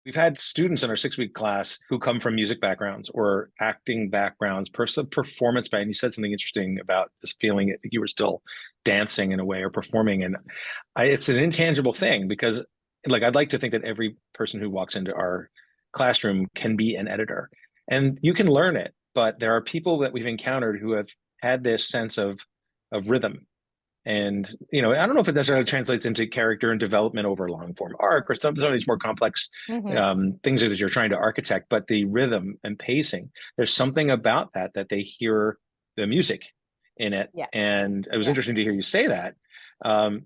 We've had students in our 6 week class who come from music backgrounds or acting backgrounds, performance background. You said something interesting about this feeling. I think you were still dancing in a way or performing. And it's an intangible thing because, like, I'd like to think that every person who walks into our classroom can be an editor. And you can learn it, but there are people that we've encountered who have had this sense of rhythm. And, I don't know if it necessarily translates into character and development over long form arc or some of these more complex Hmm. things that you're trying to architect, but the rhythm and pacing, there's something about that they hear the music in it. Yeah, And it was yeah. interesting to hear you say that,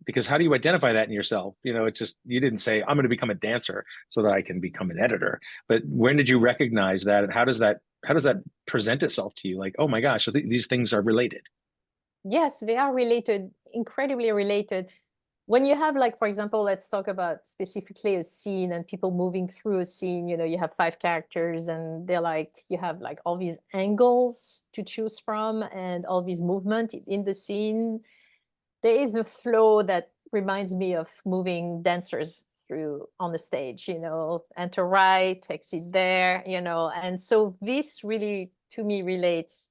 because how do you identify that in yourself? It's just, you didn't say, I'm going to become a dancer so that I can become an editor. But when did you recognize that? And how does that present itself to you? Like, oh my gosh, so these things are related. Yes, they are related, incredibly related. When you have, like, for example, let's talk about specifically a scene and people moving through a scene, you have five characters and they're like, you have like all these angles to choose from and all these movement in the scene. There is a flow that reminds me of moving dancers through on the stage, enter right, exit there, and so this really to me relates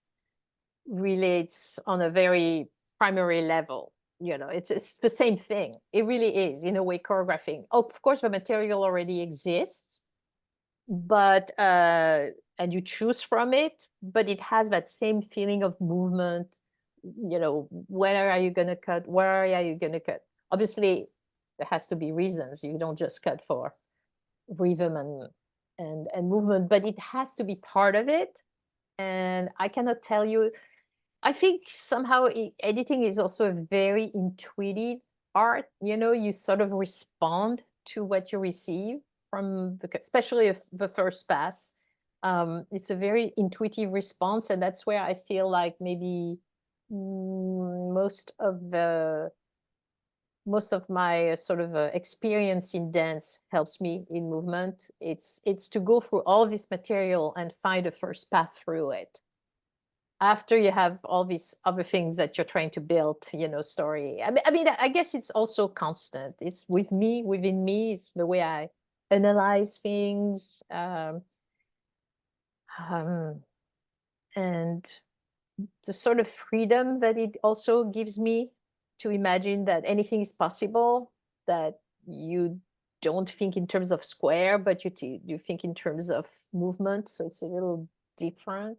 on a very primary level. It's the same thing. It really is, in a way, choreographing. Oh, of course, the material already exists, but and you choose from it, but it has that same feeling of movement. Where are you going to cut? Where are you going to cut? Obviously, there has to be reasons. You don't just cut for rhythm and movement, but it has to be part of it. And I cannot tell you, I think somehow editing is also a very intuitive art. You sort of respond to what you receive from especially if the first pass. It's a very intuitive response, and that's where I feel like maybe most of my sort of experience in dance helps me in movement. It's to go through all this material and find a first path through it after you have all these other things that you're trying to build, story. I guess it's also constant. It's within me. It's the way I analyze things, um, and the sort of freedom that it also gives me to imagine that anything is possible, that you don't think in terms of square, but you think in terms of movement. So it's a little different.